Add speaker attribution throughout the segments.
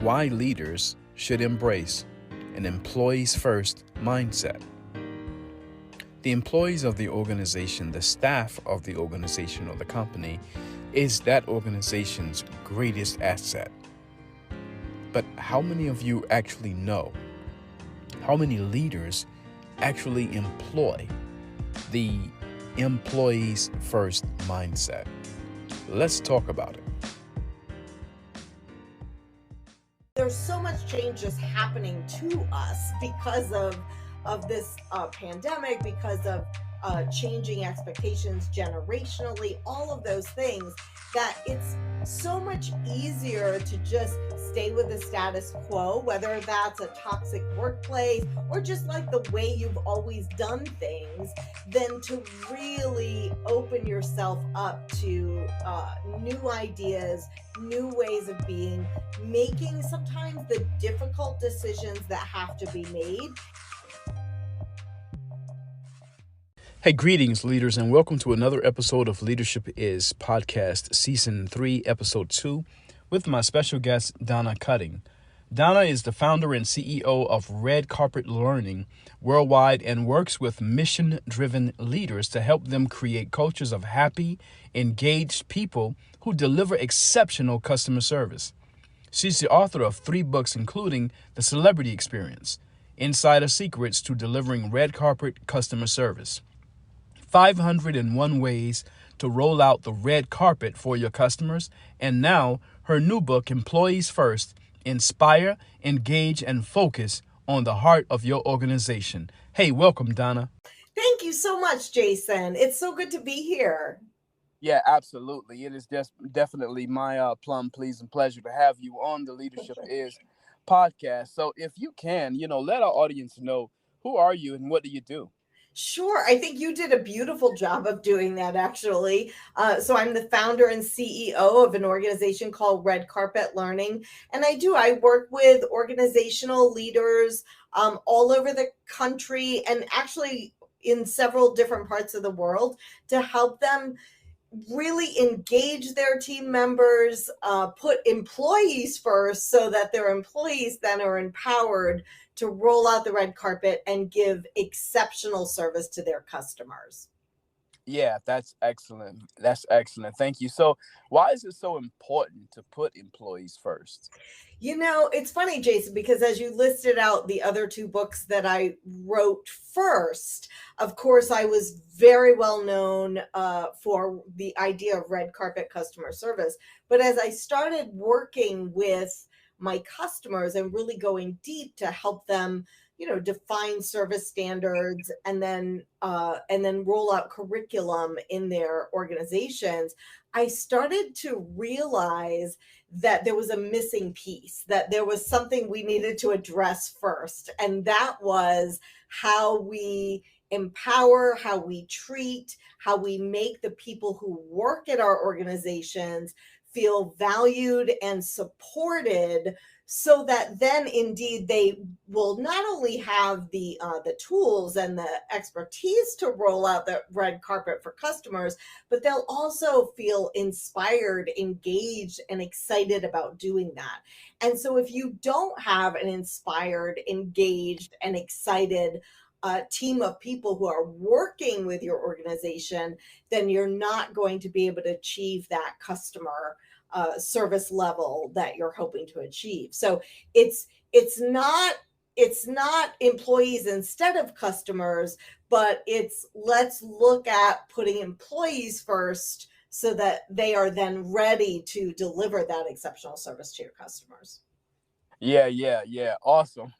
Speaker 1: Why leaders should embrace an employees first mindset. The employees of the organization, the staff of the organization or the company, is that organization's greatest asset. But how many of you actually know? How many leaders actually employ the employees first mindset? Let's talk about it.
Speaker 2: There's so much change just happening to us because of this pandemic, because of changing expectations generationally, all of those things, that it's so much easier to just stay with the status quo, whether that's a toxic workplace or just like the way you've always done things, than to really open yourself up to new ideas, new ways of being, making sometimes the difficult decisions that have to be made.
Speaker 1: Hey, greetings, leaders, and welcome to another episode of Leadership Is Podcast, Season 3, Episode 2, with my special guest, Donna Cutting. Donna is the founder and CEO of Red Carpet Learning worldwide and works with mission-driven leaders to help them create cultures of happy, engaged people who deliver exceptional customer service. She's the author of 3 books, including The Celebrity Experience, Insider Secrets to Delivering Red Carpet Customer Service, 501 Ways to Roll Out the Red Carpet for Your Customers, and now her new book, Employees First, Inspire, Engage, and Focus on the Heart of Your Organization. Hey, welcome, Donna.
Speaker 2: Thank you so much, Jason. It's so good to be here.
Speaker 1: Yeah, absolutely. It is just definitely my plum pleasing pleasure to have you on the Leadership Is podcast. So if you can, let our audience know, who are you and what do you do?
Speaker 2: Sure. I think you did a beautiful job of doing that, actually. So I'm the founder and CEO of an organization called Red Carpet Learning. And I work with organizational leaders all over the country and actually in several different parts of the world to help them really engage their team members, put employees first so that their employees then are empowered to roll out the red carpet and give exceptional service to their customers.
Speaker 1: Yeah, that's excellent. That's excellent. Thank you. So why is it so important to put employees first?
Speaker 2: It's funny, Jason, because as you listed out the other 2 books that I wrote first, of course, I was very well known for the idea of red carpet customer service. But as I started working with my customers and really going deep to help them, define service standards and then roll out curriculum in their organizations, I started to realize that there was a missing piece, that there was something we needed to address first. And that was how we empower, how we treat, how we make the people who work at our organizations feel valued and supported, so that then indeed they will not only have the tools and the expertise to roll out the red carpet for customers, but they'll also feel inspired, engaged, and excited about doing that. And so if you don't have an inspired, engaged, and excited team of people who are working with your organization, then you're not going to be able to achieve that customer service level that you're hoping to achieve. So it's not employees instead of customers, but let's look at putting employees first so that they are then ready to deliver that exceptional service to your customers.
Speaker 1: Yeah. Awesome.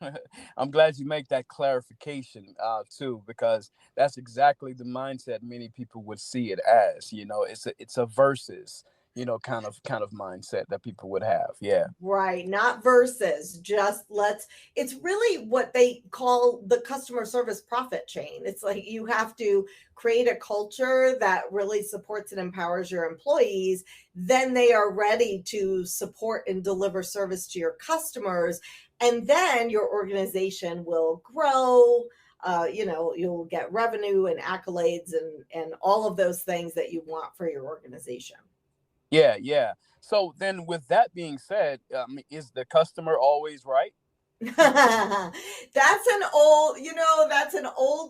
Speaker 1: I'm glad you make that clarification too, because that's exactly the mindset many people would see it as. It's a versus, kind of mindset that people would have. Yeah.
Speaker 2: Right, not versus, just it's really what they call the customer service profit chain. It's like you have to create a culture that really supports and empowers your employees. Then they are ready to support and deliver service to your customers. And then your organization will grow. You'll get revenue and accolades and all of those things that you want for your organization.
Speaker 1: Yeah, yeah. So then, with that being said, is the customer always right?
Speaker 2: That's an old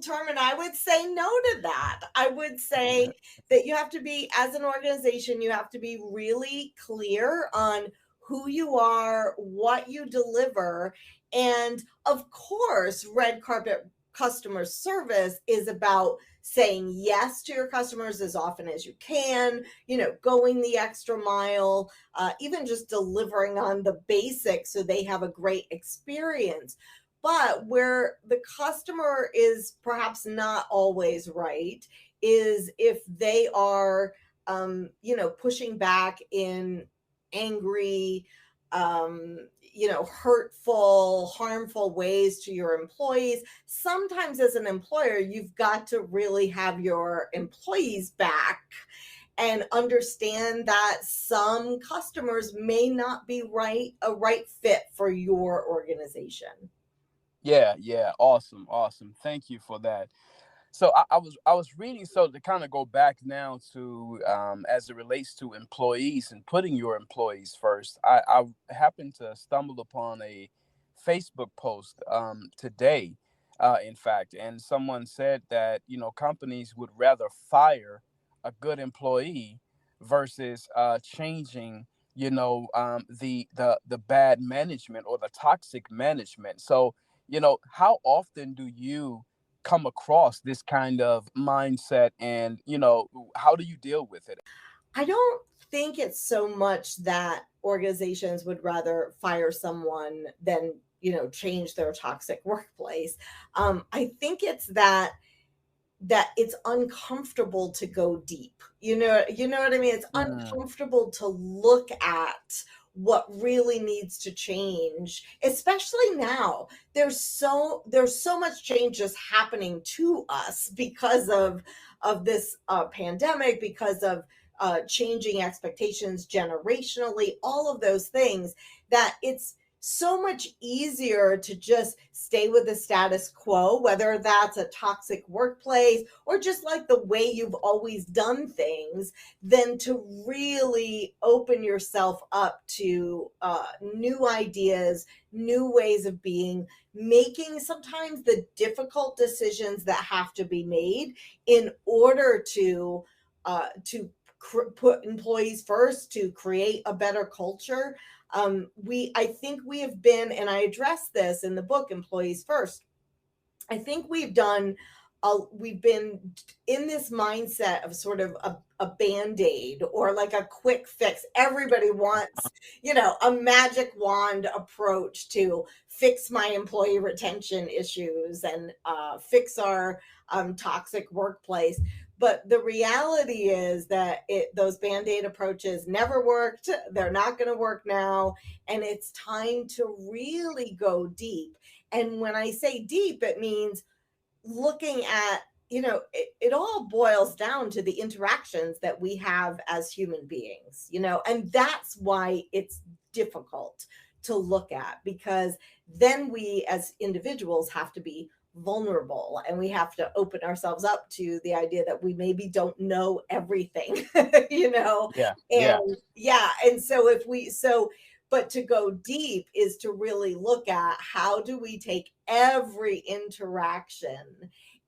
Speaker 2: term, and I would say no to that. I would say that you have to be, as an organization, you have to be really clear on who you are, what you deliver, and of course, red carpet customer service is about saying yes to your customers as often as you can, going the extra mile, even just delivering on the basics so they have a great experience. But where the customer is perhaps not always right is if they are, pushing back in angry, hurtful, harmful ways to your employees. Sometimes, as an employer, you've got to really have your employees back and understand that some customers may not be a right fit for your organization.
Speaker 1: Yeah, yeah. Awesome, awesome. Thank you for that. So I was reading, so to kind of go back now to as it relates to employees and putting your employees first. I happened to stumble upon a Facebook post today, in fact, and someone said that companies would rather fire a good employee versus changing the bad management or the toxic management. So how often do you come across this kind of mindset, and how do you deal with it?
Speaker 2: I don't think it's so much that organizations would rather fire someone than, change their toxic workplace. I think it's that it's uncomfortable to go deep. You know what I mean? It's
Speaker 1: Mm,
Speaker 2: uncomfortable to look at what really needs to change, especially now. There's so much change just happening to us because of this pandemic, because of changing expectations generationally, all of those things, that it's so much easier to just stay with the status quo, whether that's a toxic workplace or just like the way you've always done things, than to really open yourself up to new ideas, new ways of being, making sometimes the difficult decisions that have to be made in order to put employees first, to create a better culture. I think we have been, and I address this in the book, Employees First. I think we've been in this mindset of sort of a band-aid or like a quick fix. Everybody wants, a magic wand approach to fix my employee retention issues and fix our toxic workplace. But the reality is that those band-aid approaches never worked. They're not going to work now. And it's time to really go deep. And when I say deep, it means looking at, it all boils down to the interactions that we have as human beings, and that's why it's difficult to look at, because then we as individuals have to be vulnerable and we have to open ourselves up to the idea that we maybe don't know everything,
Speaker 1: yeah, yeah,
Speaker 2: and yeah, and so if we so but to go deep is to really look at how do we take every interaction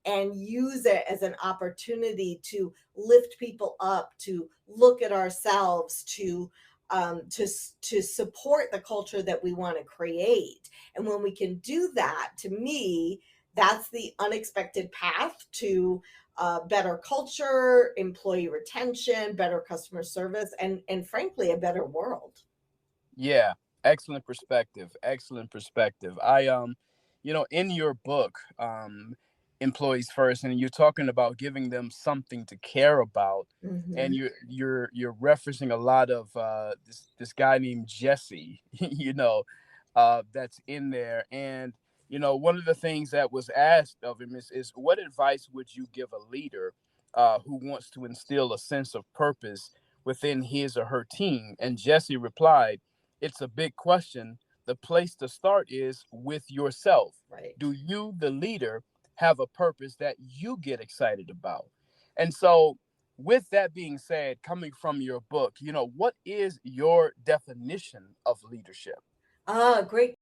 Speaker 2: and use it as an opportunity to lift people up, to look at ourselves, to support the culture that we want to create. And when we can do that, to me, that's the unexpected path to better culture, employee retention, better customer service, and frankly, a better world.
Speaker 1: yeah. Excellent perspective, excellent perspective. In your book, Employees First, and you're talking about giving them something to care about, and
Speaker 2: Hmm.
Speaker 1: you're referencing a lot of this guy named Jesse, that's in there. And one of the things that was asked of him is what advice would you give a leader who wants to instill a sense of purpose within his or her team? And Jesse replied, it's a big question. The place to start is with yourself.
Speaker 2: Right.
Speaker 1: Do you, the leader, have a purpose that you get excited about? And so with that being said, coming from your book, what is your definition of leadership?
Speaker 2: Ah, great